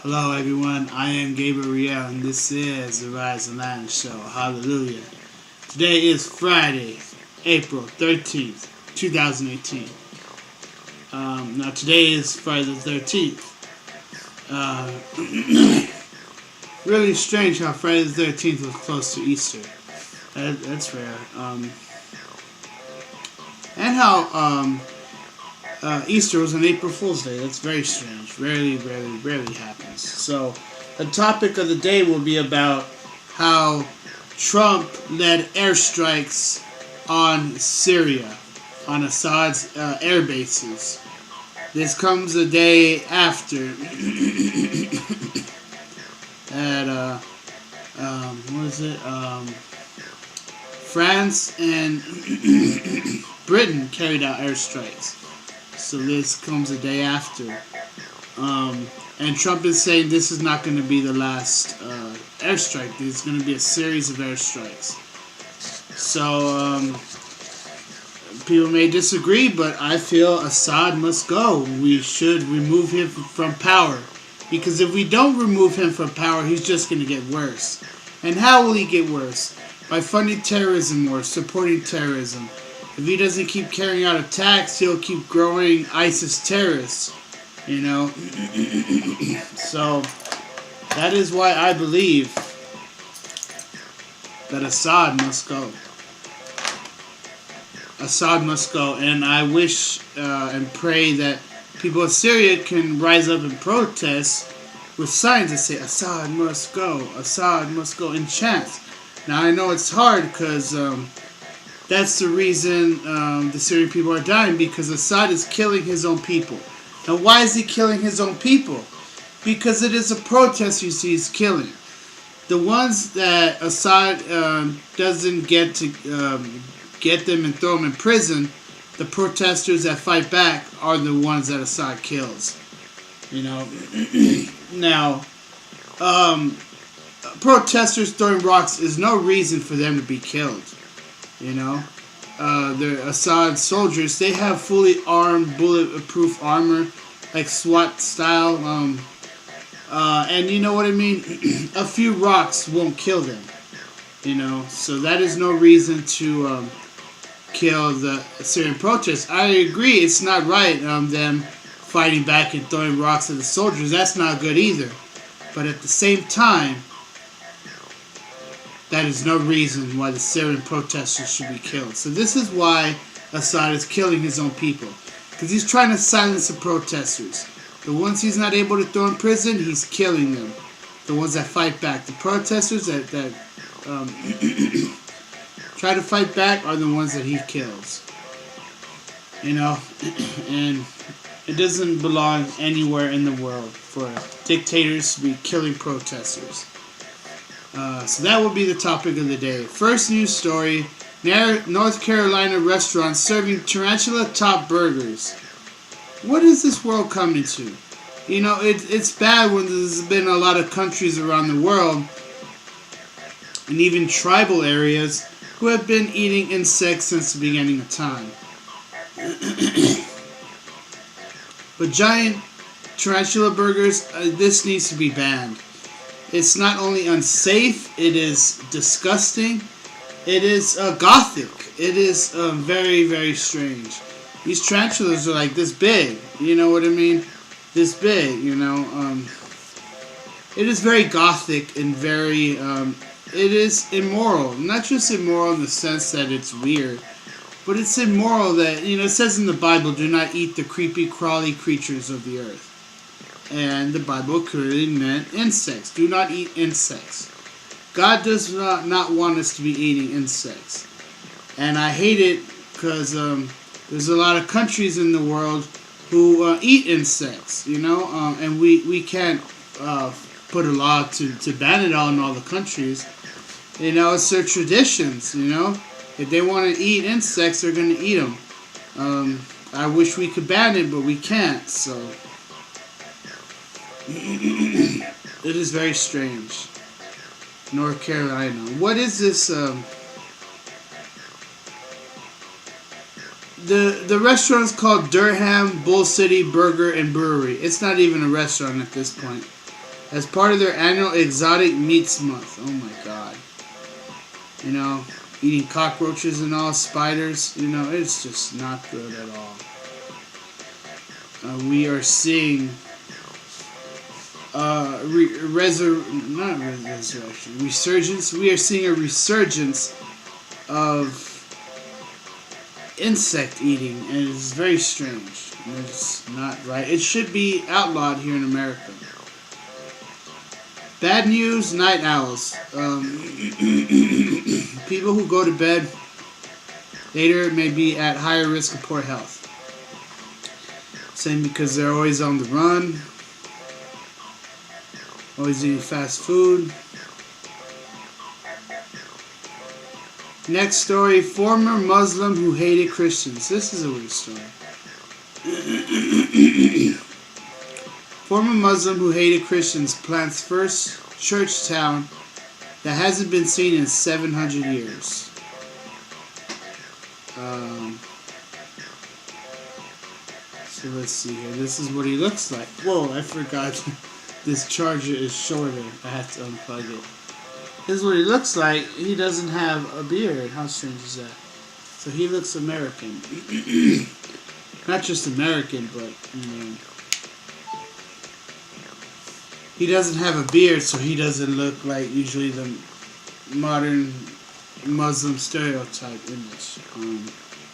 Hello everyone, I am Gabriel and this is the Rise and Land Show. Hallelujah. Today is Friday, April 13th, 2018. Now today is Friday the 13th. Really strange how Friday the 13th was close to Easter. That's rare. And how Easter was on April Fool's Day. That's very strange. Rarely happens. So, the topic of the day will be about how Trump led airstrikes on Syria, on Assad's air bases. This comes a day after that, France and Britain carried out airstrikes. So this comes a day after. And Trump is saying this is not going to be the last airstrike. There's going to be a series of airstrikes. So people may disagree, but I feel Assad must go. We should remove him from power. Because if we don't remove him from power, he's just going to get worse. And how will he get worse? By funding terrorism or supporting terrorism. If he doesn't keep carrying out attacks, he'll keep growing ISIS terrorists, you know. So, that is why I believe that Assad must go. Assad must go, and I wish and pray that people of Syria can rise up and protest with signs that say, Assad must go, Assad must go, in chants. Now, I know it's hard because that's the reason the Syrian people are dying, because Assad is killing his own people. Now, why is he killing his own people? Because it is a protest he's killing. The ones that Assad doesn't get to get them and throw them in prison, the protesters that fight back are the ones that Assad kills. You know, now, protesters throwing rocks is no reason for them to be killed. You know, the Assad soldiers, they have fully armed, bulletproof armor, like SWAT style, and you know what I mean? A few rocks won't kill them, you know, so that is no reason to kill the Syrian protests. I agree, it's not right, them fighting back and throwing rocks at the soldiers. That's not good either, but at the same time, that is no reason why the Syrian protesters should be killed. So this is why Assad is killing his own people. Because he's trying to silence the protesters. The ones he's not able to throw in prison, he's killing them. The ones that fight back. The protesters that try to fight back are the ones that he kills. You know? And it doesn't belong anywhere in the world for dictators to be killing protesters. So that will be the topic of the day. First news story, North Carolina restaurant serving tarantula top burgers. What is this world coming to? You know, it's bad when there's been a lot of countries around the world, and even tribal areas, who have been eating insects since the beginning of time. But giant tarantula burgers, this needs to be banned. It's not only unsafe, it is disgusting, it is gothic, it is very, very strange. These tarantulas are like this big, you know what I mean? This big, you know. It is very gothic and very, it is immoral. Not just immoral in the sense that it's weird, but it's immoral that, you know, it says in the Bible, do not eat the creepy, crawly creatures of the earth. And the Bible clearly meant insects. Do not eat insects. God does not want us to be eating insects. And I hate it because there's a lot of countries in the world who eat insects, you know, and we can't put a law to ban it all in all the countries. You know, it's their traditions, you know. If they want to eat insects, they're going to eat them. I wish we could ban it, but we can't, so... It is very strange. North Carolina. What is this? The restaurant's called Durham Bull City Burger and Brewery. It's not even a restaurant at this point. as part of their annual exotic meats month. Oh my god. You know, eating cockroaches and all, spiders, you know, it's just not good at all. We are seeing resurgence. We are seeing a resurgence of insect eating, and it's very strange. It's not right. It should be outlawed here in America. Bad news, night owls. People who go to bed later may be at higher risk of poor health. Same because they're always on the run, always eating fast food. Next story, former Muslim who hated Christians. This is a weird story. Former Muslim who hated Christians plants first church town that hasn't been seen in 700 years. So let's see here. This is what he looks like. Whoa, I forgot this charger is shorter. I have to unplug it. This is what he looks like. He doesn't have a beard. How strange is that? So he looks American. Not just American, but, you know. He doesn't have a beard, so he doesn't look like usually the modern Muslim stereotype image.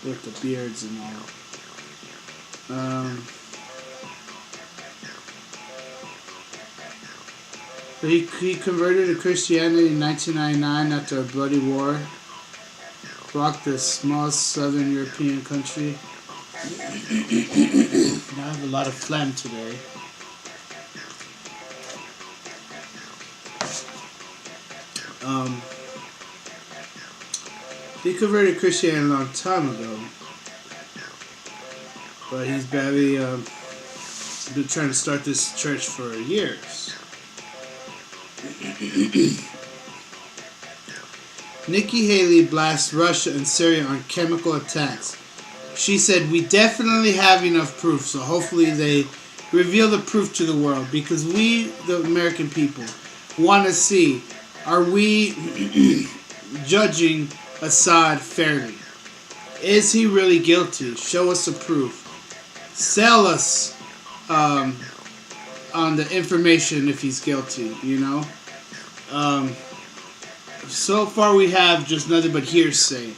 With the beards and all. He converted to Christianity in 1999 after a bloody war. Rocked the smallest southern European country. I have a lot of phlegm today. He converted to Christianity a long time ago. But he's barely been trying to start this church for years. Nikki Haley blasts Russia and Syria on chemical attacks. She said, "We definitely have enough proof, so hopefully they reveal the proof to the world, because we, the American people, want to see, are we judging Assad fairly? Is he really guilty? Show us the proof. Sell us on the information if he's guilty, you know? So far we have just nothing but hearsay.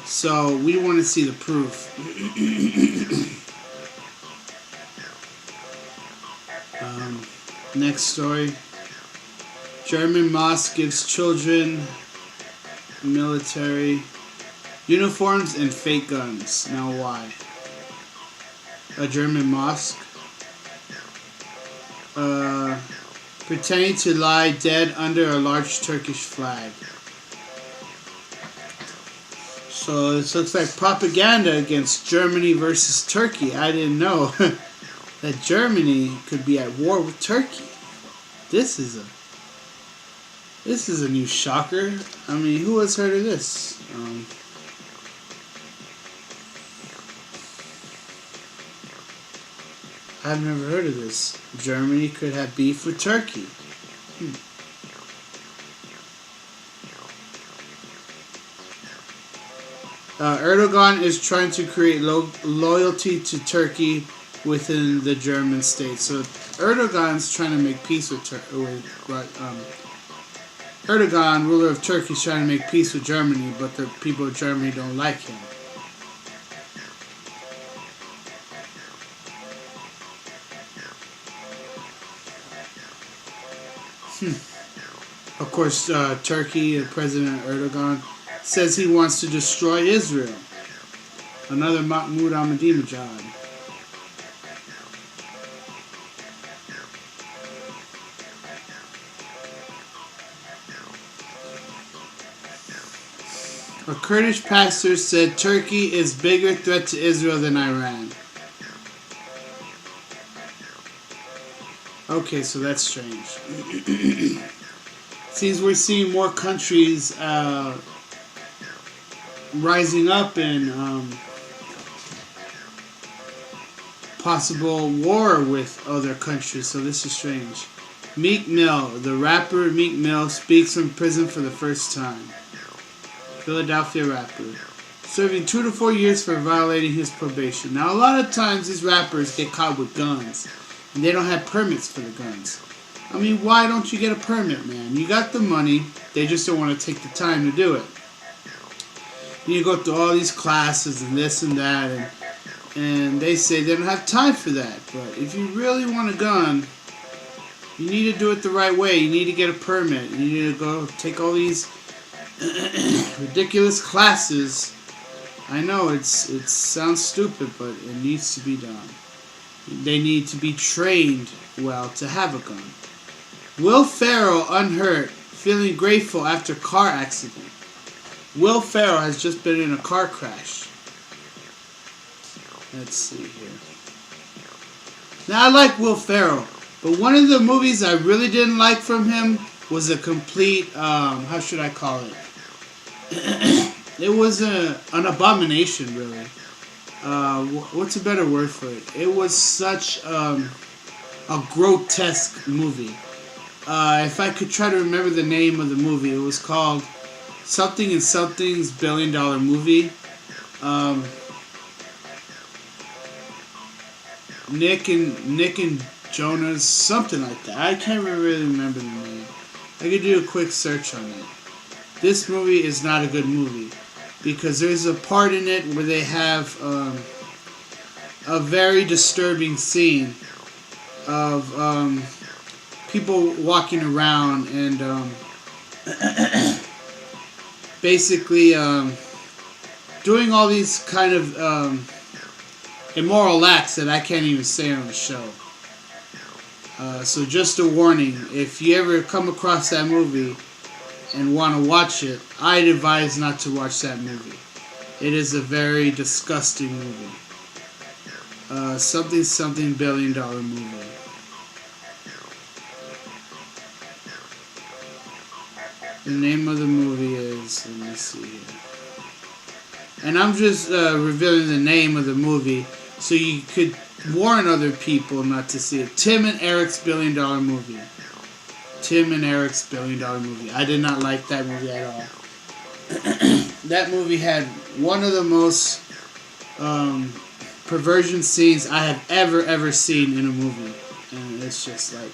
So we want to see the proof." Next story. German mosque gives children military uniforms and fake guns. Now why? A German mosque pretending to lie dead under a large Turkish flag. So this looks like propaganda against Germany versus Turkey. I didn't know that Germany could be at war with Turkey. This is a new shocker. I mean, who has heard of this? I've never heard of this. Germany could have beef with Turkey. Erdogan is trying to create loyalty to Turkey within the German state. So Erdogan's trying to make peace with Erdogan, ruler of Turkey, is trying to make peace with Germany, but the people of Germany don't like him. Of course, Turkey, President Erdogan, says he wants to destroy Israel. Another Mahmoud Ahmadinejad. A Kurdish pastor said Turkey is a bigger threat to Israel than Iran. Okay, so that's strange. Seems we're seeing more countries rising up in possible war with other countries, so this is strange. Meek Mill, the rapper Meek Mill, speaks from prison for the first time. Philadelphia rapper. Serving 2 to 4 years for violating his probation. Now, a lot of times these rappers get caught with guns, and they don't have permits for the guns. I mean, why don't you get a permit, man? You got the money, they just don't want to take the time to do it. You go through all these classes and this and that, and they say they don't have time for that. But if you really want a gun, you need to do it the right way. You need to get a permit. You need to go take all these ridiculous classes. I know it sounds stupid, but it needs to be done. They need to be trained well to have a gun. Will Ferrell unhurt, feeling grateful after car accident. Will Ferrell has just been in a car crash. Let's see here. Now, I like Will Ferrell, but one of the movies I really didn't like from him was a complete, how should I call it? It was an abomination, really. What's a better word for it? It was such a grotesque movie. If I could try to remember the name of the movie, it was called Something and Something's $1 Billion Movie. Nick and Jonas, something like that. I can't really remember the name. I could do a quick search on it. This movie is not a good movie because there's a part in it where they have a very disturbing scene of people walking around and basically doing all these kind of immoral acts that I can't even say on the show. So just a warning, if you ever come across that movie and want to watch it, I'd advise not to watch that movie. It is a very disgusting movie. Something $1 billion movie. The name of the movie is, let me see here. And I'm just revealing the name of the movie so you could warn other people not to see it. Tim and Eric's $1 Billion Movie. Tim and Eric's $1 Billion Movie. I did not like that movie at all. That movie had one of the most perversion scenes I have ever seen in a movie. And it's just like,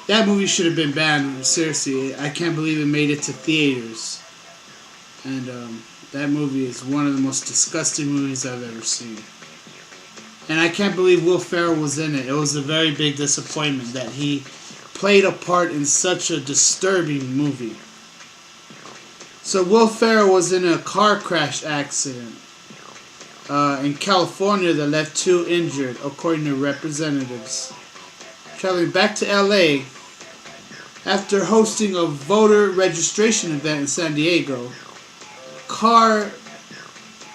that movie should have been banned. Seriously, I can't believe it made it to theaters. And that movie is one of the most disgusting movies I've ever seen. And I can't believe Will Ferrell was in it. It was a very big disappointment that he played a part in such a disturbing movie. So Will Ferrell was in a car crash accident in California that left 2 injured, according to representatives. Traveling back to LA after hosting a voter registration event in San Diego, car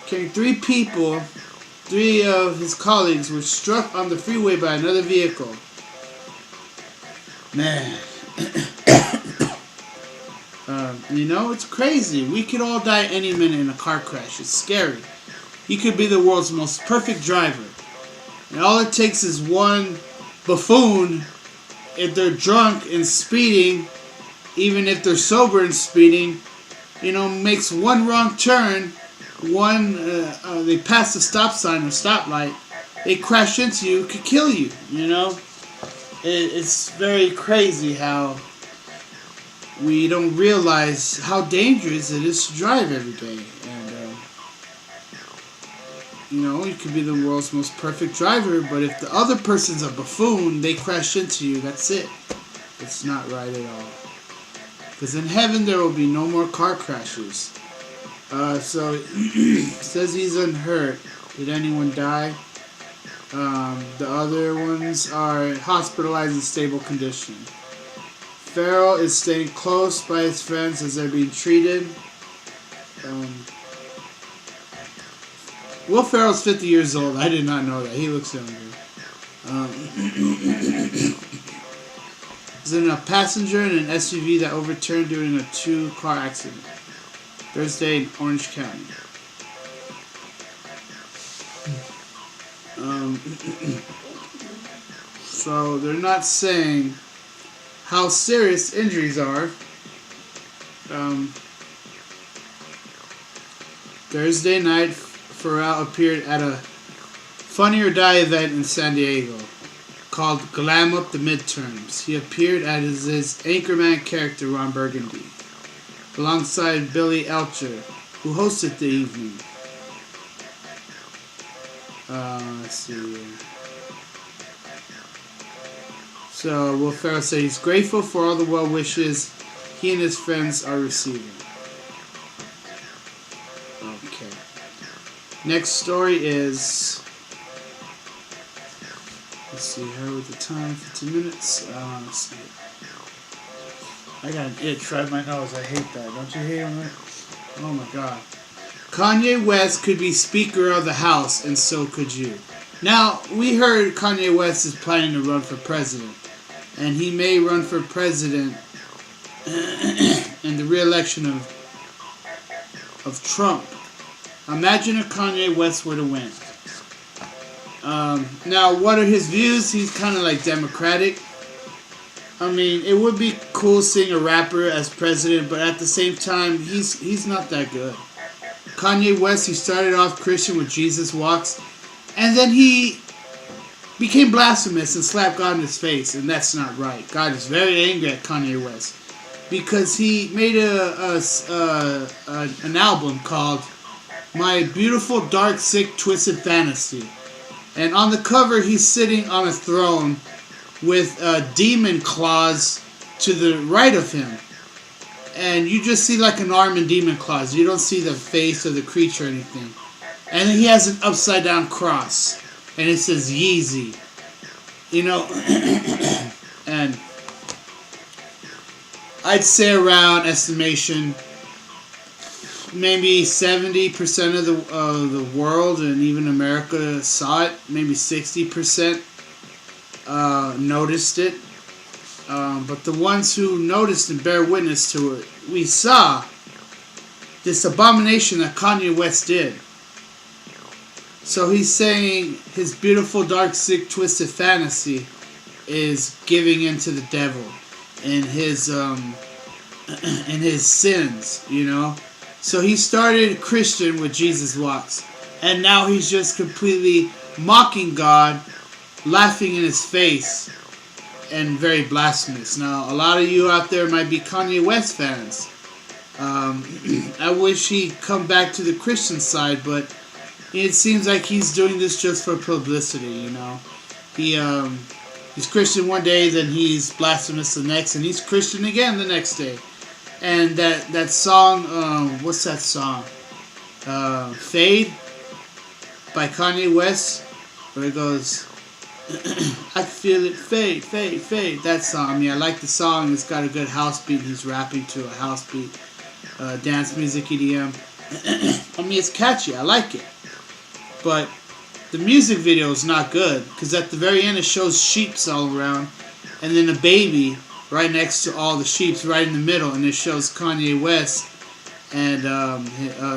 carrying 3 people, 3 of his colleagues were struck on the freeway by another vehicle. Man, you know, it's crazy. We could all die any minute in a car crash. It's scary. He could be the world's most perfect driver. And all it takes is one buffoon, if they're drunk and speeding, even if they're sober and speeding, you know, makes one wrong turn, they pass the stop sign or stoplight, they crash into you, could kill you, you know? It's very crazy how we don't realize how dangerous it is to drive every day. And, you know, you could be the world's most perfect driver, but if the other person's a buffoon, they crash into you, that's it. It's not right at all. Because in heaven there will be no more car crashes. So, it says he's unhurt. Did anyone die? The other ones are hospitalized in stable condition. Ferrell is staying close by his friends as they're being treated. Will Ferrell's 50 years old. I did not know that. He looks younger. He's in a passenger in an SUV that overturned during a 2-car accident Thursday in Orange County. So they're not saying how serious injuries are. Thursday night, Ferrell appeared at a Funny or Die event in San Diego called Glam Up the Midterms. He appeared as his Anchorman character Ron Burgundy, alongside Billy Elcher, who hosted the evening. Let's see here. So Will Ferrell said he's grateful for all the well wishes he and his friends are receiving. Okay. Next story is, let's see here with the time, 15 minutes. Let's see. I got an itch right in my nose. I hate that. Don't you hate it? Oh my god. Kanye West could be Speaker of the House, and so could you. Now, we heard Kanye West is planning to run for president. And he may run for president in the re-election of Trump. Imagine if Kanye West were to win. Now, what are his views? He's kind of like Democratic. I mean, it would be cool seeing a rapper as president, but at the same time, he's not that good. Kanye West, he started off Christian with Jesus Walks, and then he became blasphemous and slapped God in his face, and that's not right. God is very angry at Kanye West because he made an album called My Beautiful Dark Sick Twisted Fantasy, and on the cover he's sitting on a throne with demon claws to the right of him, and you just see like an arm and demon claws. You don't see the face of the creature or anything, and then he has an upside down cross. And it says Yeezy, you know, and I'd say around estimation, maybe 70% of the world and even America saw it. Maybe 60% noticed it. But the ones who noticed and bear witness to it, we saw this abomination that Kanye West did. So he's saying his beautiful, dark, sick, twisted fantasy is giving in to the devil and his sins, you know. So he started Christian with Jesus Walks, and now he's just completely mocking God, laughing in his face, and very blasphemous. Now, a lot of you out there might be Kanye West fans. I wish he'd come back to the Christian side, but it seems like he's doing this just for publicity, you know. He's Christian one day, then he's blasphemous the next, and he's Christian again the next day. And that song, what's that song? Fade by Kanye West, where it goes, I feel it fade, fade, fade. That song. I mean, I like the song. It's got a good house beat. He's rapping to a house beat, dance music, EDM. I mean, it's catchy. I like it. But the music video is not good, because at the very end it shows sheeps all around, and then a baby right next to all the sheeps, right in the middle, and it shows Kanye West and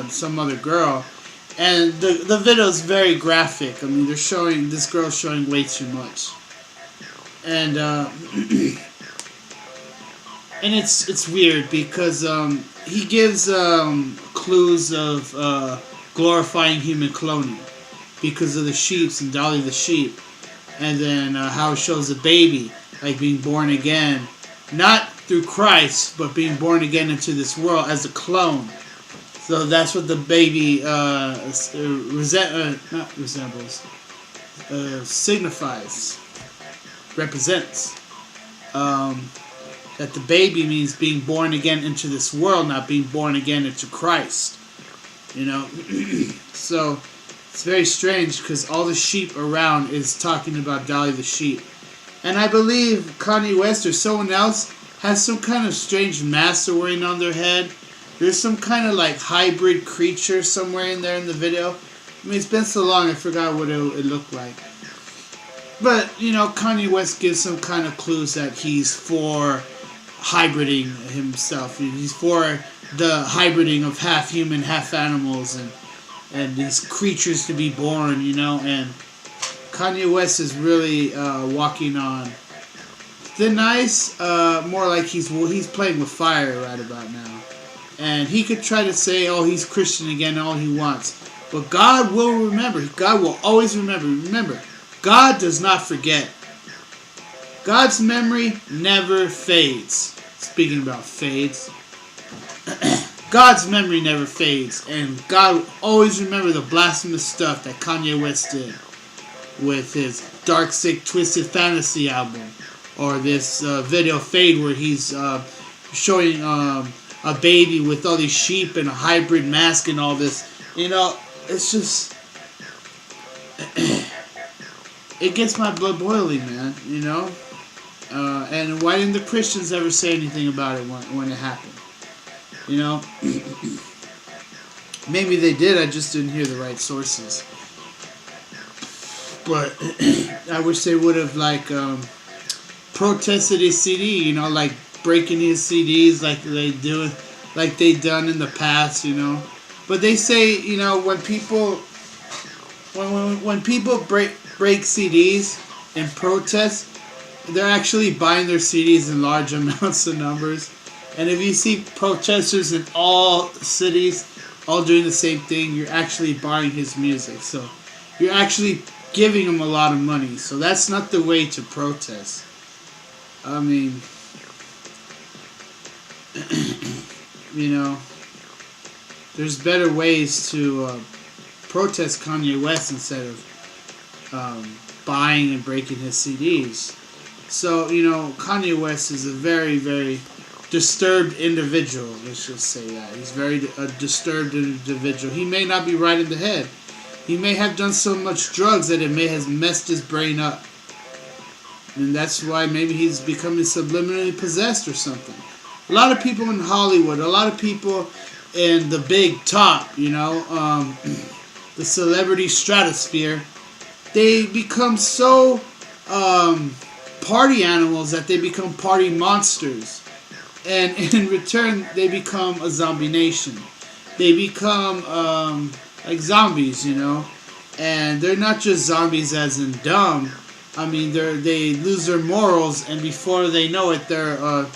some other girl, and the video is very graphic. I mean, they're showing this girl showing way too much, and it's weird because he gives clues of glorifying human cloning, because of the sheeps and Dolly the sheep, and then how it shows a baby like being born again, not through Christ, but being born again into this world as a clone. So that's what the baby signifies, represents. That the baby means being born again into this world, not being born again into Christ. You know, so it's very strange because all the sheep around is talking about Dolly the sheep. And I believe Kanye West or someone else has some kind of strange mask they're wearing on their head. There's some kind of like hybrid creature somewhere in there in the video. I mean, it's been so long I forgot what it looked like. But, you know, Kanye West gives some kind of clues that he's for hybriding himself. He's for the hybriding of half human, half animals, and these creatures to be born, you know. And Kanye West is really walking on thin ice, more like he's playing with fire right about now. And he could try to say, oh, he's Christian again, all he wants. But God will remember. God will always remember. Remember, God does not forget. God's memory never fades. Speaking about fades, God's memory never fades. And God will always remember the blasphemous stuff that Kanye West did with his Dark, Sick, Twisted Fantasy album. Or this video Fade where he's showing a baby with all these sheep and a hybrid mask and all this. You know, it's just... it gets my blood boiling, man, you know? And why didn't the Christians ever say anything about it when it happened? You know? Maybe they did, I just didn't hear the right sources. But I wish they would have, like, protested his CD, you know, like breaking his CDs like they done in the past, you know. But they say, you know, when people break CDs in protest, they're actually buying their CDs in large amounts of numbers. And if you see protesters in all cities all doing the same thing, you're actually buying his music. So you're actually giving him a lot of money. So that's not the way to protest. I mean, you know, there's better ways to protest Kanye West instead of buying and breaking his CDs. So, you know, Kanye West is a very, very disturbed individual. Let's just say that. He's a disturbed individual. He may not be right in the head. He may have done so much drugs that it may have messed his brain up. And that's why maybe he's becoming subliminally possessed or something. A lot of people in Hollywood, a lot of people in the big top, you know, the celebrity stratosphere, they become so party animals that they become party monsters. And in return, they become a zombie nation. They become like zombies, you know. And they're not just zombies as in dumb. I mean, they lose their morals, and before they know it, they're a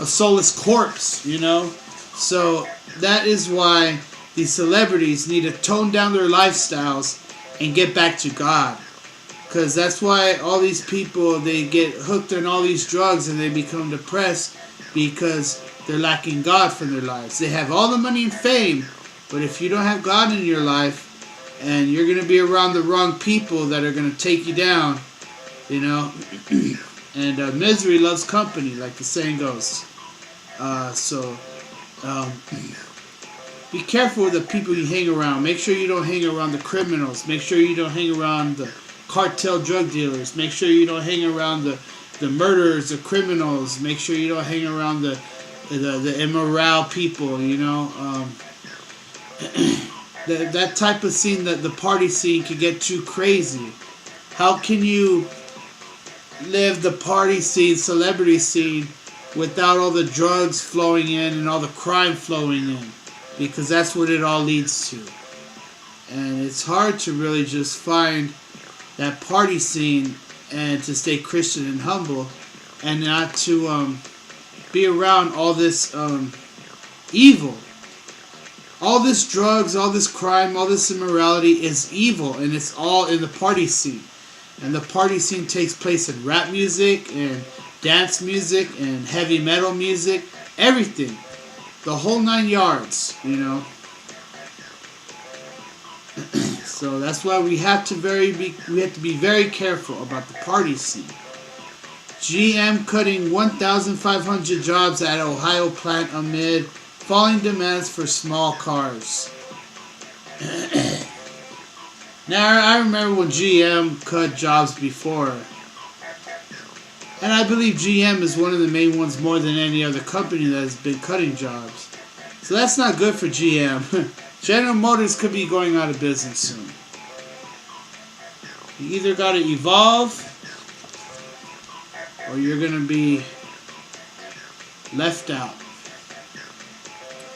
soulless corpse, you know? So that is why these celebrities need to tone down their lifestyles and get back to God. Because that's why all these people, they get hooked on all these drugs and they become depressed because they're lacking God for their lives. They have all the money and fame, but if you don't have God in your life, and you're going to be around the wrong people that are going to take you down, you know, and misery loves company, like the saying goes. So be careful with the people you hang around. Make sure you don't hang around the criminals. Make sure you don't hang around the cartel drug dealers. Make sure you don't hang around the murderers, the criminals. Make sure you don't hang around the immoral people, you know. That type of scene, that the party scene, can get too crazy. How can you live the party scene, celebrity scene, without all the drugs flowing in and all the crime flowing in? Because that's what it all leads to. And it's hard to really just find that party scene and to stay Christian and humble and not to be around all this evil. All this drugs, all this crime, all this immorality is evil, and it's all in the party scene. And the party scene takes place in rap music and dance music and heavy metal music, everything. The whole 9 yards, you know. So that's why we have to be very careful about the party scene. GM cutting 1,500 jobs at Ohio plant amid falling demands for small cars. Now, I remember when GM cut jobs before. And I believe GM is one of the main ones more than any other company that has been cutting jobs. So that's not good for GM. General Motors could be going out of business soon. You either got to evolve, or you're going to be left out.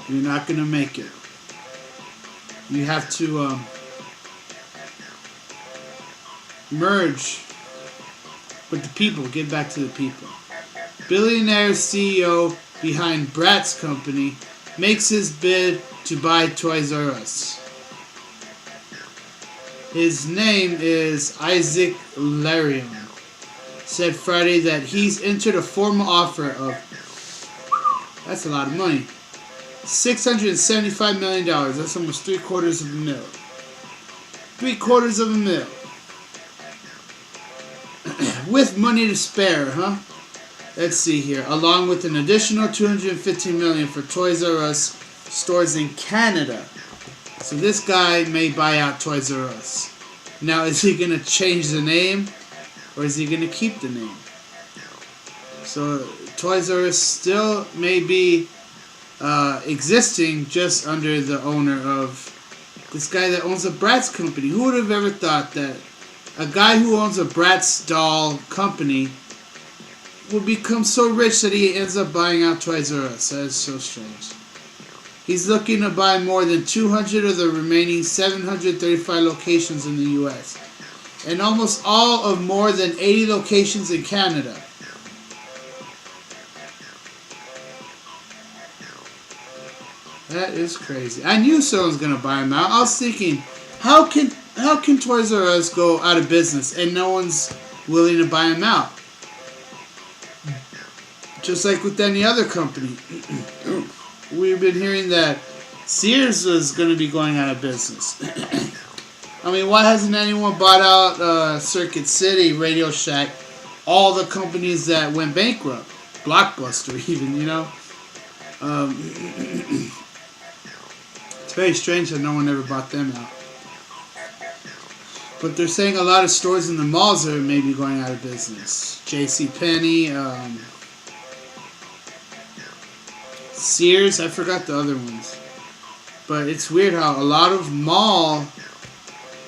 You're not going to make it. You have to merge with the people. Get back to the people. billionaire CEO behind Bratz Company, makes his bid to buy Toys R Us. His name is Isaac Larian. Said Friday that he's entered a formal offer of, that's a lot of money, $675 million. That's almost $750,000. $750,000. With money to spare, huh? Let's see here. Along with an additional $215 million for Toys R Us stores in Canada. So this guy may buy out Toys R Us. Now, is he going to change the name? Or is he going to keep the name? So Toys R Us still may be existing just under the owner of this guy that owns a Bratz company. Who would have ever thought that a guy who owns a Bratz doll company will become so rich that he ends up buying out Toys R Us? That is so strange. He's looking to buy more than 200 of the remaining 735 locations in the U.S. and almost all of more than 80 locations in Canada. That is crazy. I knew someone was going to buy him out. I was thinking, how can Toys R Us go out of business and no one's willing to buy him out? Just like with any other company. We've been hearing that Sears is going to be going out of business. I mean, why hasn't anyone bought out Circuit City, Radio Shack, all the companies that went bankrupt? Blockbuster even, you know? It's very strange that no one ever bought them out. But they're saying a lot of stores in the malls are maybe going out of business. JCPenney, Sears, I forgot the other ones. But it's weird how a lot of mall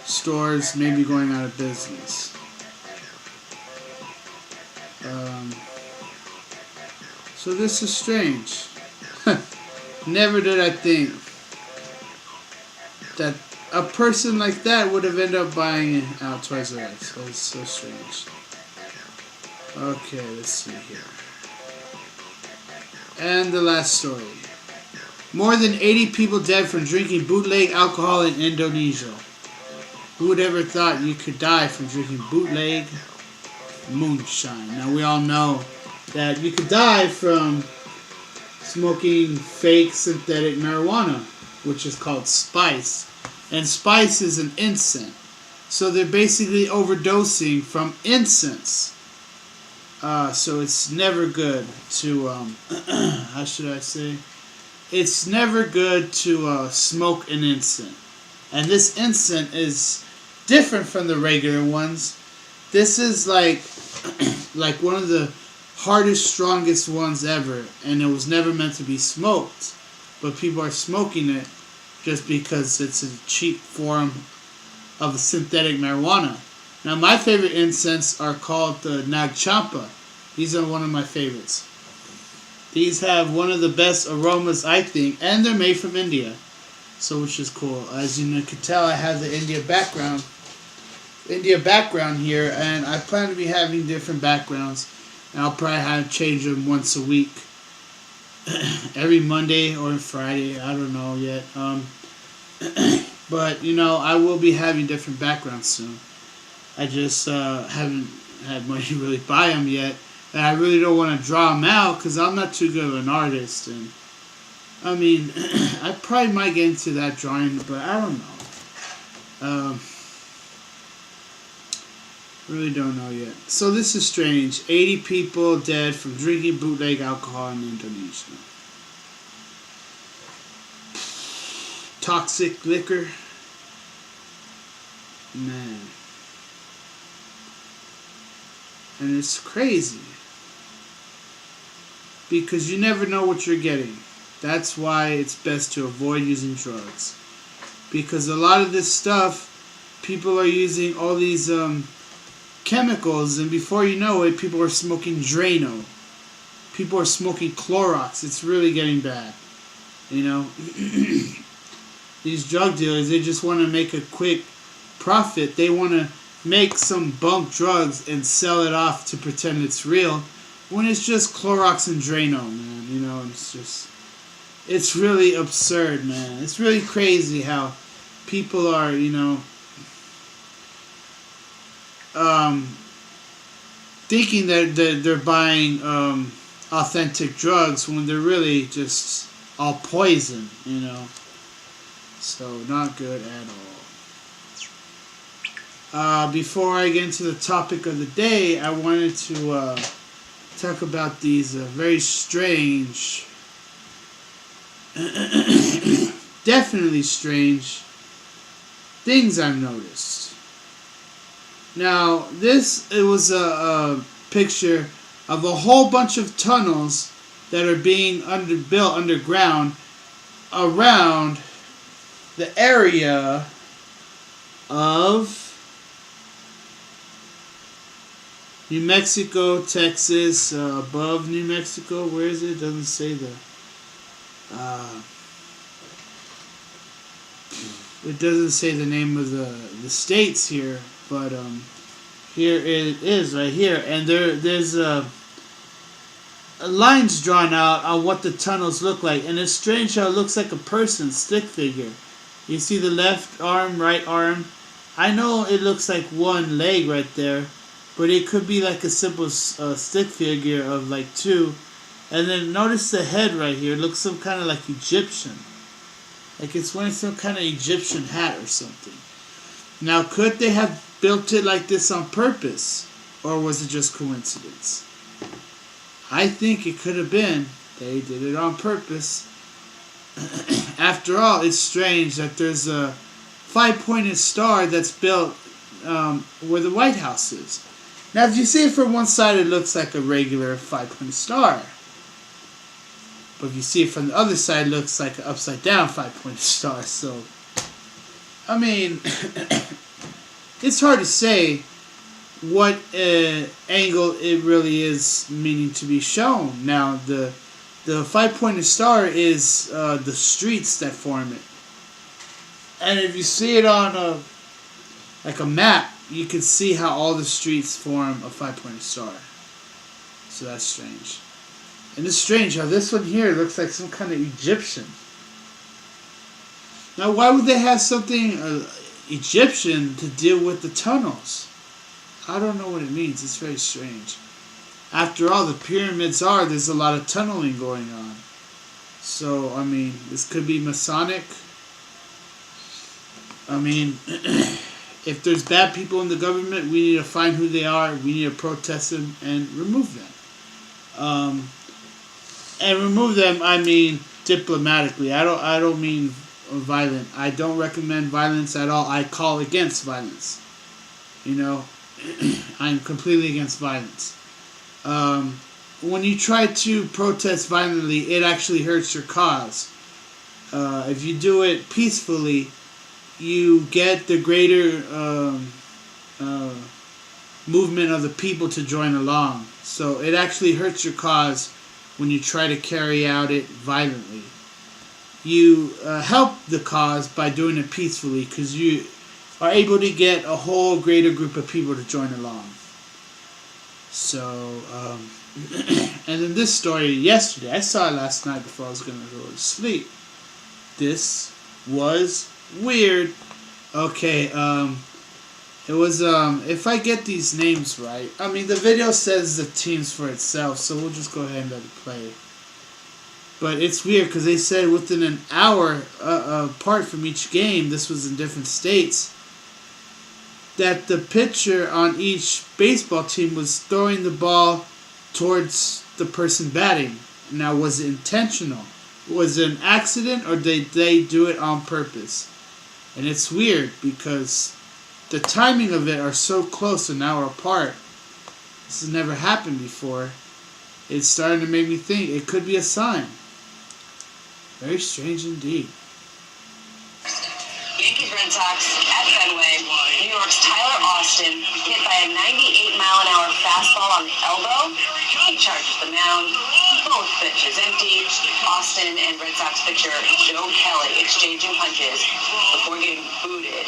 stores may be going out of business. So this is strange. Never did I think that a person like that would have ended up buying out Toys R Us. That's so strange. Okay, let's see here. And the last story. More than 80 people dead from drinking bootleg alcohol in Indonesia. Who would ever thought you could die from drinking bootleg moonshine? Now we all know that you could die from smoking fake synthetic marijuana, which is called spice. And spice is an incense. So they're basically overdosing from incense. So it's never good to, how should I say? It's never good to smoke an incense. And this incense is different from the regular ones. This is like one of the hardest, strongest ones ever. And it was never meant to be smoked. But people are smoking it just because it's a cheap form of synthetic marijuana. Now, my favorite incense are called the Nagchampa. These are one of my favorites. These have one of the best aromas, I think, and they're made from India, so which is cool. As you can tell, I have the India background here, and I plan to be having different backgrounds, and I'll probably change them once a week, every Monday or Friday. I don't know yet. But I will be having different backgrounds soon. I just haven't had money to really buy them yet. And I really don't want to draw them out because I'm not too good of an artist. And I mean, I probably might get into that drawing, but I don't know. Really don't know yet. So this is strange. 80 people dead from drinking bootleg alcohol in Indonesia. Toxic liquor. Man. And it's crazy. Because you never know what you're getting. That's why it's best to avoid using drugs. Because a lot of this stuff, people are using all these chemicals, and before you know it, people are smoking Drano. People are smoking Clorox. It's really getting bad. These drug dealers, they just want to make a quick profit. They want to make some bunk drugs and sell it off to pretend it's real, when it's just Clorox and Drano, man. You know, it's really absurd, man. It's really crazy how people are, you know, thinking that they're buying authentic drugs when they're really just all poison, you know. So not good at all. Before I get into the topic of the day, I wanted to talk about these very strange, definitely strange things I've noticed. Now, it was a picture of a whole bunch of tunnels that are being built underground around the area of New Mexico, Texas, above New Mexico. Where is it? It doesn't say it doesn't say the name of the states here, but here it is right here, and there's lines drawn out on what the tunnels look like, and it's strange how it looks like a person's stick figure. You see the left arm, right arm. I know it looks like one leg right there, but it could be like a simple stick figure of like two. And then notice the head right here. It looks some kind of like Egyptian. Like it's wearing some kind of Egyptian hat or something. Now, could they have built it like this on purpose? Or was it just coincidence? I think it could have been. They did it on purpose. After all, it's strange that there's a 5-pointed star that's built where the White House is. Now, if you see it from one side, it looks like a regular 5-pointed star. But if you see it from the other side, it looks like an upside-down 5-pointed star. So, I mean, it's hard to say what angle it really is meaning to be shown. Now, the 5-pointed star is the streets that form it. And if you see it on a map, you can see how all the streets form a 5-pointed star. So that's strange. And it's strange how this one here looks like some kind of Egyptian. Now, why would they have something Egyptian to deal with the tunnels? I don't know what it means. It's very strange. After all, the pyramids there's a lot of tunneling going on. So, I mean, this could be Masonic. I mean, if there's bad people in the government, we need to find who they are. We need to protest them and remove them. And remove them, I mean diplomatically. I don't mean violent. I don't recommend violence at all. I call against violence. You know, I'm completely against violence. When you try to protest violently, it actually hurts your cause. If you do it peacefully, you get the greater movement of the people to join along. So it actually hurts your cause when you try to carry out it violently. You help the cause by doing it peacefully because you are able to get a whole greater group of people to join along. So, and then this story yesterday, I saw it last night before I was going to go to sleep. This was weird. Okay, it was, if I get these names right, I mean, the video says the teams for itself, so we'll just go ahead and let it play. But it's weird, because they said within an hour apart from each game, this was in different states, that the pitcher on each baseball team was throwing the ball towards the person batting. Now, was it intentional? Was it an accident, or did they do it on purpose? And it's weird, because the timing of it are so close, an hour apart. This has never happened before. It's starting to make me think it could be a sign. Very strange indeed. Yankees Red Sox at Fenway. New York's Tyler Austin hit by a 98-mile-an-hour fastball on the elbow. He charges the mound. Both pitches empty. Austin and Red Sox pitcher Joe Kelly exchanging punches before getting booted.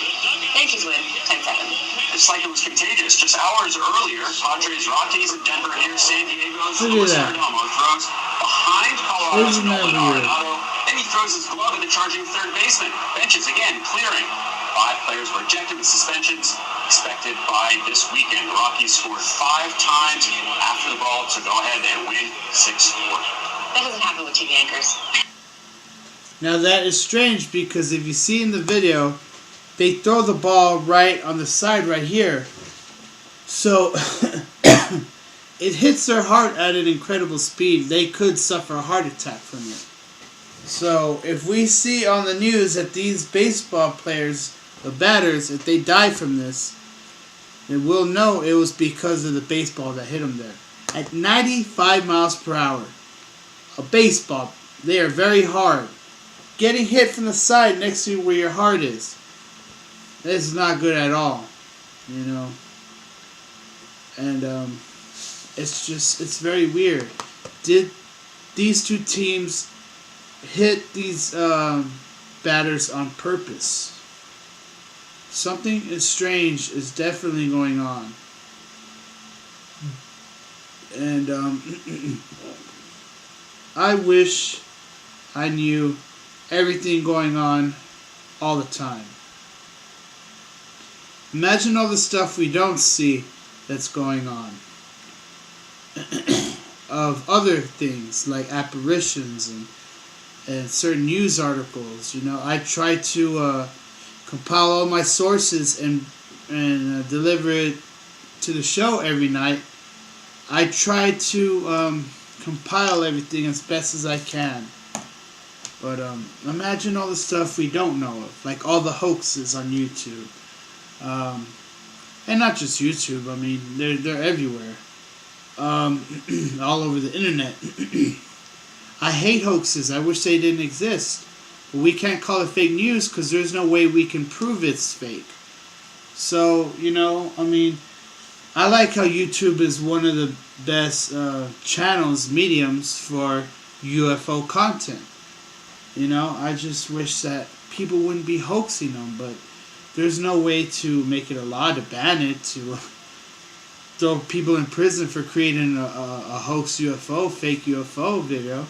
Yankees win 10-7. It's like it was contagious. Just hours earlier, Padres, Rockies, and Denver here, San Diego's Luis Perdomo throws behind Colorado's Nolan Arenado. Then he throws his glove at the charging third baseman. Benches again clearing. 5 players were ejected with suspensions expected by this weekend. The Rockies scored 5 times after the ball to go ahead and win 6-4. That doesn't happen with TV anchors. Now that is strange because if you see in the video, they throw the ball right on the side right here. So it hits their heart at an incredible speed. They could suffer a heart attack from it. So if we see on the news that these baseball players, the batters, if they die from this, then we'll know it was because of the baseball that hit them there. At 95 miles per hour. A baseball. They are very hard. Getting hit from the side next to where your heart is. This is not good at all. You know. And it's very weird. Did these two teams hit these batters on purpose? Something strange is definitely going on. And I wish I knew everything going on all the time. Imagine all the stuff we don't see that's going on. Of other things like apparitions and certain news articles. You know, I try to compile all my sources and deliver it to the show every night. I try to compile everything as best as I can. But imagine all the stuff we don't know of, like all the hoaxes on YouTube. And not just YouTube, I mean, they're everywhere. All over the internet. I hate hoaxes. I wish they didn't exist. But we can't call it fake news because there's no way we can prove it's fake. So, you know, I mean, I like how YouTube is one of the best channels, mediums for UFO content. You know, I just wish that people wouldn't be hoaxing them, but there's no way to make it a law to ban it, to throw people in prison for creating a hoax UFO, fake UFO video.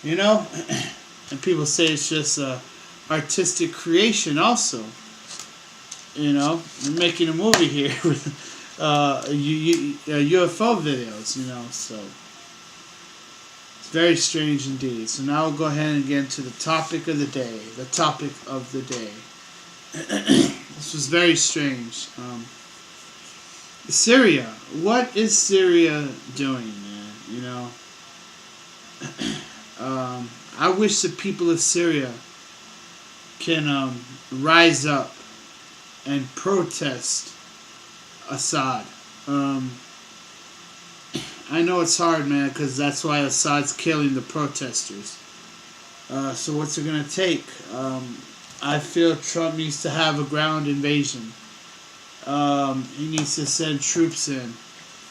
You know? And people say it's just artistic creation also. You know? We're making a movie here with UFO videos, you know, so it's very strange indeed. So now we'll go ahead and get into the topic of the day. The topic of the day. This was very strange. Syria. What is Syria doing, man? You know? I wish the people of Syria can rise up and protest Assad. I know it's hard, man, because that's why Assad's killing the protesters. So what's it going to take? I feel Trump needs to have a ground invasion. He needs to send troops in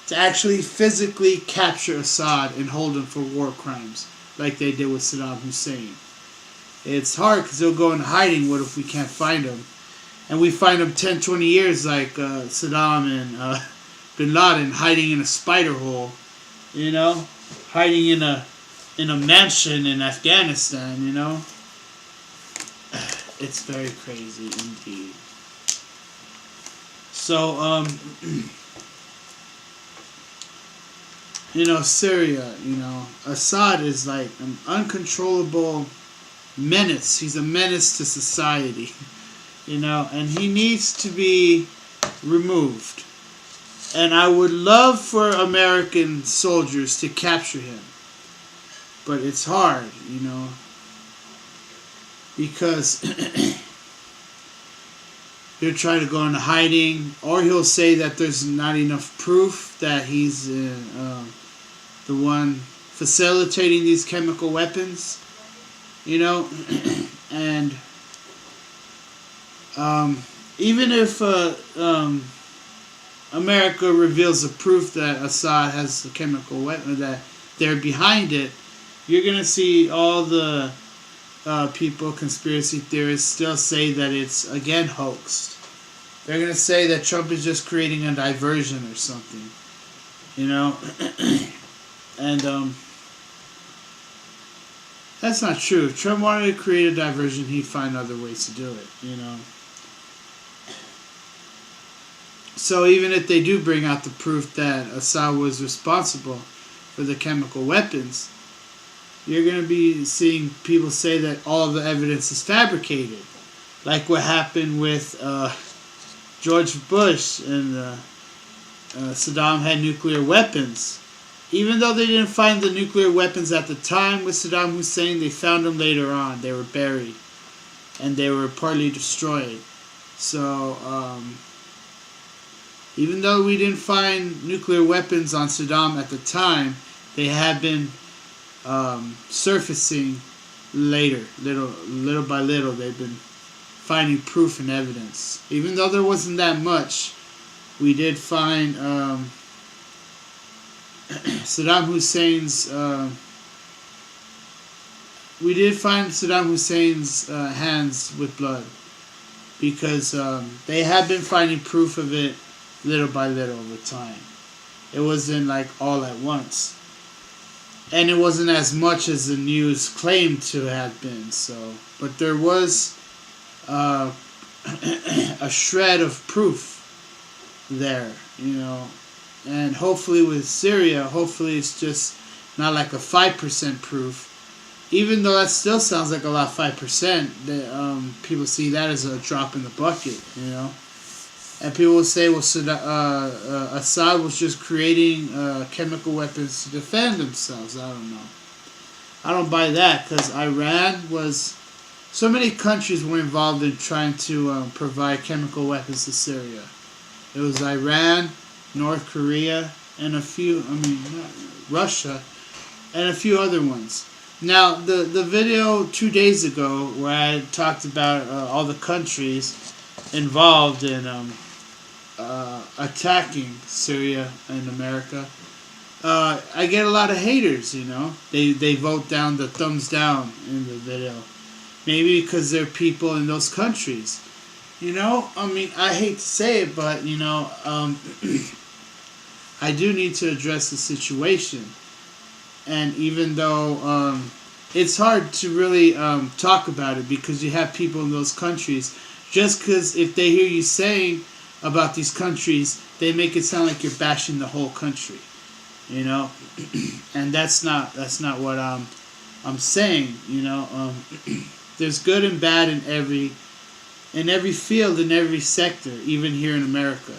to actually physically capture Assad and hold him for war crimes, like they did with Saddam Hussein. It's hard because he'll go into hiding. What if we can't find him? And we find him 10, 20 years like Saddam and Bin Laden hiding in a spider hole, you know, hiding in a mansion in Afghanistan, you know. It's very crazy indeed. So, you know, Syria, you know, Assad is like an uncontrollable menace. He's a menace to society, you know, and he needs to be removed. And I would love for American soldiers to capture him. But it's hard, you know, because he'll try to go into hiding, or he'll say that there's not enough proof that he's the one facilitating these chemical weapons, you know, and even if America reveals the proof that Assad has a chemical weapon, that they're behind it, you're going to see all the people, conspiracy theorists, still say that it's, again, hoaxed. They're going to say that Trump is just creating a diversion or something. You know? And, that's not true. If Trump wanted to create a diversion, he'd find other ways to do it, you know? So even if they do bring out the proof that Assad was responsible for the chemical weapons, you're going to be seeing people say that all of the evidence is fabricated. Like what happened with George Bush and Saddam had nuclear weapons. Even though they didn't find the nuclear weapons at the time with Saddam Hussein, they found them later on. They were buried. And they were partly destroyed. So, even though we didn't find nuclear weapons on Saddam at the time, they had been surfacing later. Little by little, they've been finding proof and evidence. Even though there wasn't that much, we did find Saddam Hussein's hands with blood, because they had been finding proof of it little by little over time. It wasn't like all at once, and it wasn't as much as the news claimed to have been. So, but there was a shred of proof there, you know. And hopefully with Syria, hopefully it's just not like a 5% proof. Even though that still sounds like a lot, 5%, people see that as a drop in the bucket, you know. And people will say, well, Assad was just creating chemical weapons to defend themselves. I don't know. I don't buy that, because Iran was... So many countries were involved in trying to provide chemical weapons to Syria. It was Iran, North Korea, and Russia, and a few other ones. Now, the video 2 days ago where I talked about all the countries involved in attacking Syria and America, I get a lot of haters, you know. They vote down the thumbs down in the video. Maybe because they're people in those countries. You know, I mean, I hate to say it, but, you know, I do need to address the situation. And even though it's hard to really talk about it, because you have people in those countries, just because if they hear you saying about these countries, they make it sound like you're bashing the whole country, you know. And that's not what I'm saying, you know. There's good and bad in every field, in every sector, even here in America.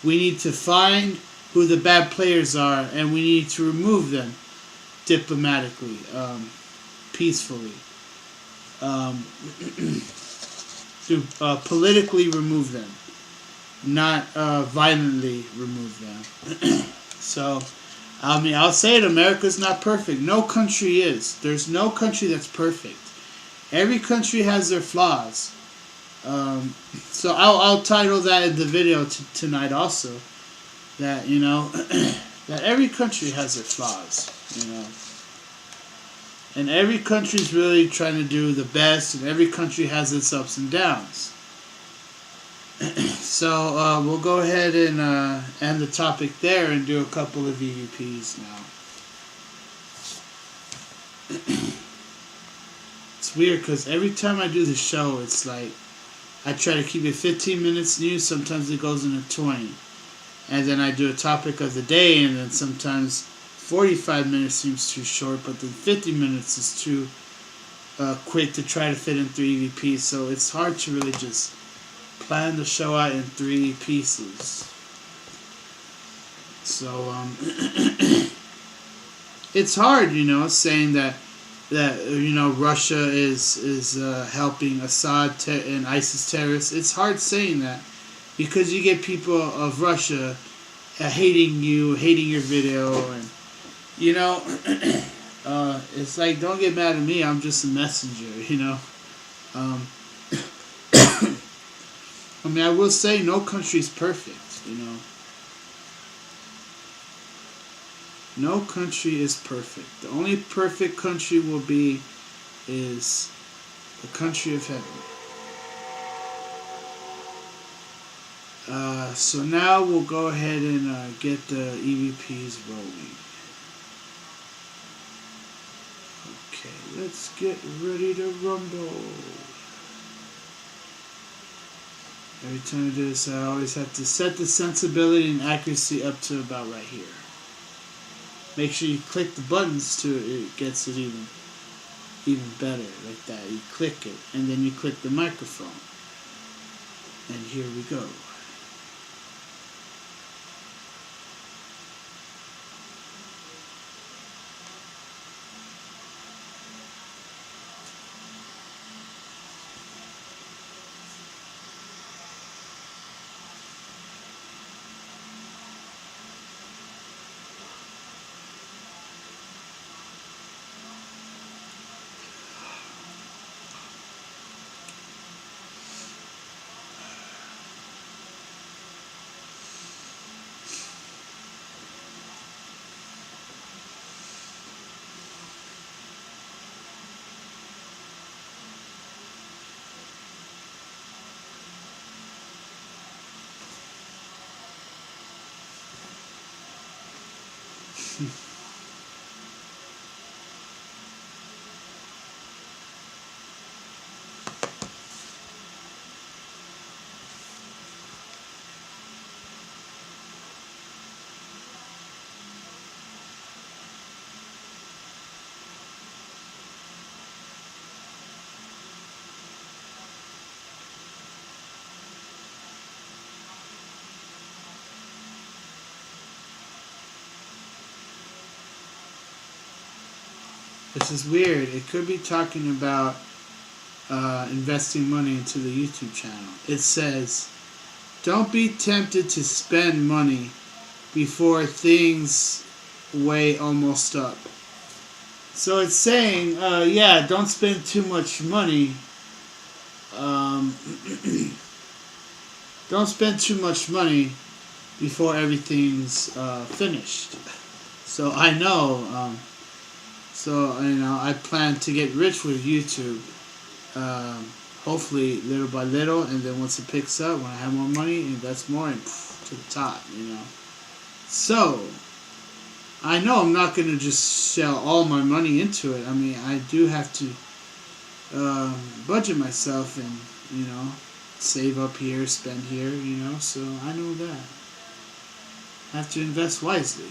We need to find who the bad players are, and we need to remove them diplomatically, peacefully, to politically remove them, not violently remove them. So, I mean, I'll say it, America's not perfect. No country is. There's no country that's perfect. Every country has their flaws. So I'll title that in the video tonight also. That, you know, that every country has their flaws, you know. And every country's really trying to do the best, and every country has its ups and downs. So we'll go ahead and end the topic there and do a couple of EVPs now. It's weird because every time I do the show, it's like I try to keep it 15 minutes news. Sometimes it goes into 20. And then I do a topic of the day, and then sometimes 45 minutes seems too short, but then 50 minutes is too quick to try to fit in 3 EVPs. So it's hard to really just plan the show out in 3 pieces. So it's hard, you know, saying that you know, Russia is helping Assad and ISIS terrorists. It's hard saying that, because you get people of Russia hating you, hating your video, and, you know, it's like, don't get mad at me, I'm just a messenger, you know. I mean, I will say no country's perfect, you know. No country is perfect. The only perfect country will be is the country of heaven. So now we'll go ahead and get the EVPs rolling. Okay, let's get ready to rumble. Every time I do this, I always have to set the sensibility and accuracy up to about right here. Make sure you click the buttons to it gets it even better, like that. You click it, and then you click the microphone. And here we go. This is weird. It could be talking about investing money into the YouTube channel. It says, don't be tempted to spend money before things weigh almost up. So it's saying, yeah, don't spend too much money. Don't spend too much money before everything's finished. So I know... So, I plan to get rich with YouTube, hopefully little by little, and then once it picks up, when I have more money, invest more, and to the top, So, I know I'm not going to just shell all my money into it. I mean, I do have to budget myself and, save up here, spend here, so I know that. I have to invest wisely.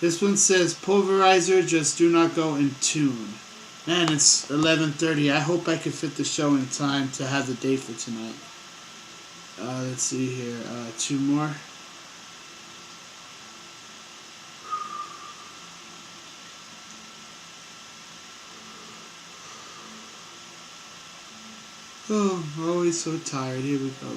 This one says, pulverizer, just do not go in tune. Man, it's 11:30. I hope I can fit the show in time to have the date for tonight. Let's see here. 2 more. Oh, I'm always so tired. Here we go.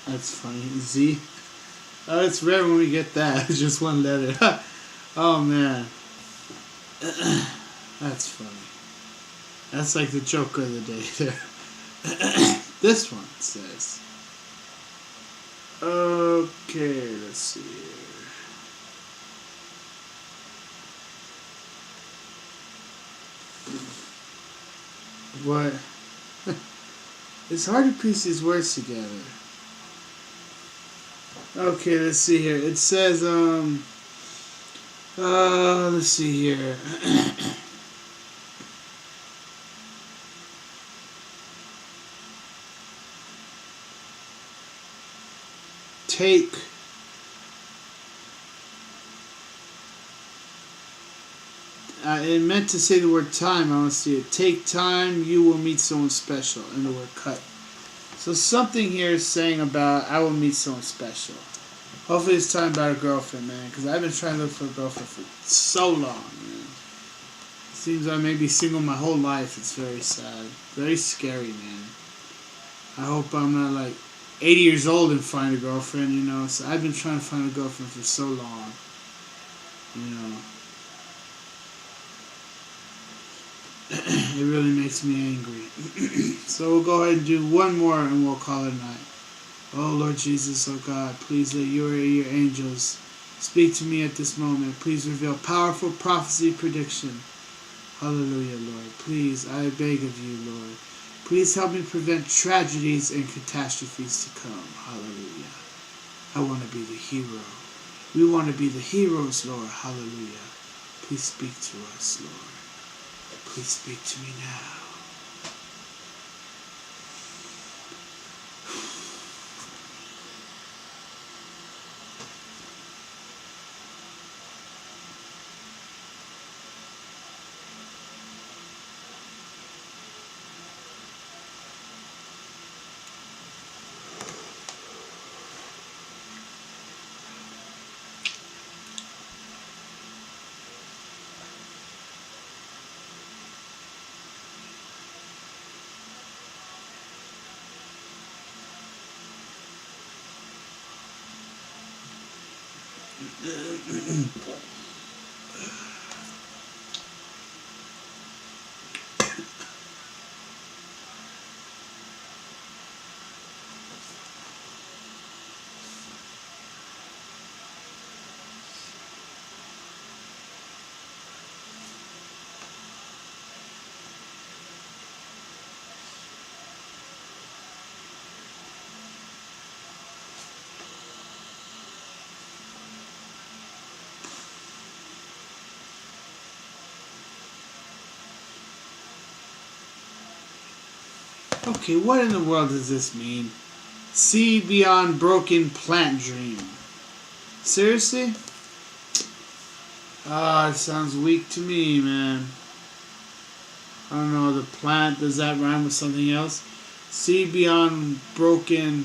That's funny. Z. Oh, it's rare when we get that. It's just one letter. Oh, man. That's funny. That's like the joke of the day there. This one says... Okay, let's see here. What? It's hard to piece these words together. Okay, let's see here. It says, let's see here. Take. It meant to say the word time. I want to see it. Take time, you will meet someone special. And the word cut. So something here is saying about I will meet someone special. Hopefully it's talking about a girlfriend, man. Because I've been trying to look for a girlfriend for so long, man. It seems I may be single my whole life. It's very sad. Very scary, man. I hope I'm not like 80 years old and find a girlfriend, you know. So I've been trying to find a girlfriend for so long. You know. It really makes me angry. So we'll go ahead and do one more and we'll call it a night. Oh Lord Jesus, oh God, please let your angels speak to me at this moment. Please reveal powerful prophecy prediction. Hallelujah, Lord. Please, I beg of you, Lord. Please help me prevent tragedies and catastrophes to come. Hallelujah. I want to be the hero. We want to be the heroes, Lord. Hallelujah. Please speak to us, Lord. Please speak to me now. Okay, what in the world does this mean? See beyond broken plant dream. Seriously? Ah, it sounds weak to me, man. I don't know, the plant, does that rhyme with something else? See beyond broken...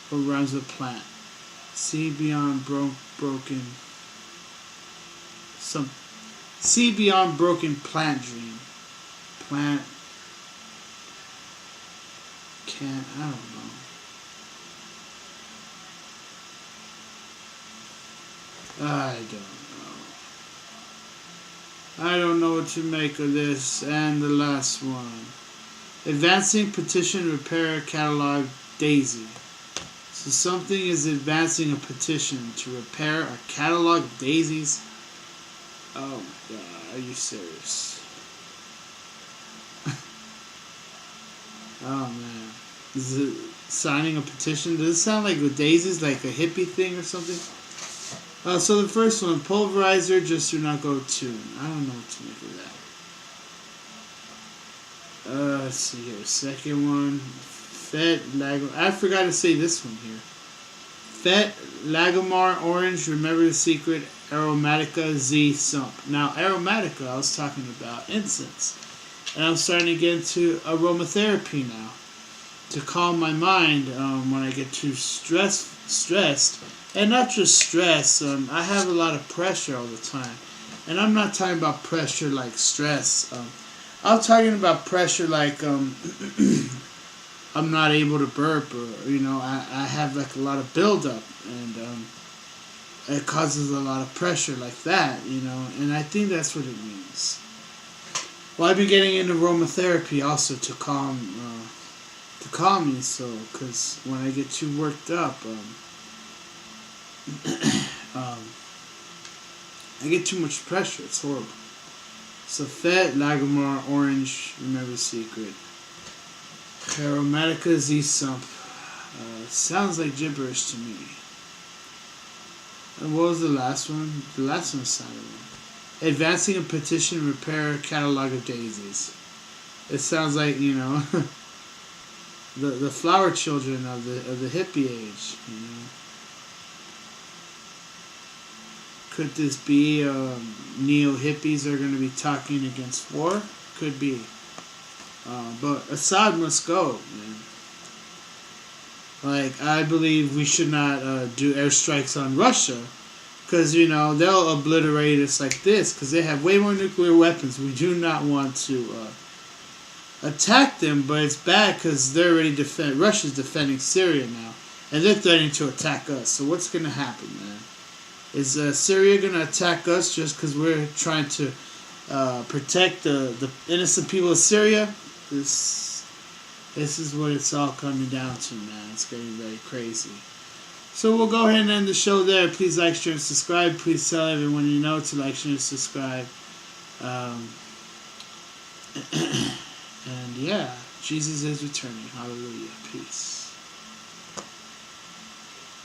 what rhymes with plant? See beyond broken... See beyond broken plant dream. Plant... Can't... I don't know. I don't know what to make of this. And the last one. Advancing petition repair catalog Daisy. So something is advancing a petition to repair a catalog of daisies. Oh my god, are you serious? Oh man. Is it signing a petition? Does it sound like with daisies, like a hippie thing or something? So the first one, pulverizer, just do not go tune. I don't know what to make of that. Let's see here. Second one, Fet Lagomar. I forgot to say this one here. Fet Lagomar Orange, Remember the Secret, Aromatica Z Sump. Now, Aromatica, I was talking about incense. And I'm starting to get into aromatherapy now. To calm my mind when I get too stressed. And not just stress, I have a lot of pressure all the time. And I'm not talking about pressure like stress. I'm talking about pressure like I'm not able to burp, or, you know, I have like a lot of buildup, and it causes a lot of pressure like that, you know, and I think that's what it means. Well, I've been getting into aromatherapy also to calm me, so, because when I get too worked up, I get too much pressure. It's horrible. Safet, Lagomar, Orange, Remember Secret. Aromatica Z-Sump. Sounds like gibberish to me. And what was the last one? The last one sounded one. Advancing a petition, repair catalog of daisies. It sounds like, you know, the flower children of the hippie age, you know. Could this be neo-hippies are going to be talking against war? Could be. But Assad must go, man. Like, I believe we should not do airstrikes on Russia, because, you know, they'll obliterate us like this, because they have way more nuclear weapons. We do not want to attack them, but it's bad because they're already Russia's defending Syria now, and they're threatening to attack us. So what's going to happen, man? Is Syria going to attack us just because we're trying to protect the innocent people of Syria? This is what it's all coming down to, man. It's getting very crazy. So we'll go ahead and end the show there. Please like, share, and subscribe. Please tell everyone you know to like, share, and subscribe. And yeah, Jesus is returning. Hallelujah. Peace.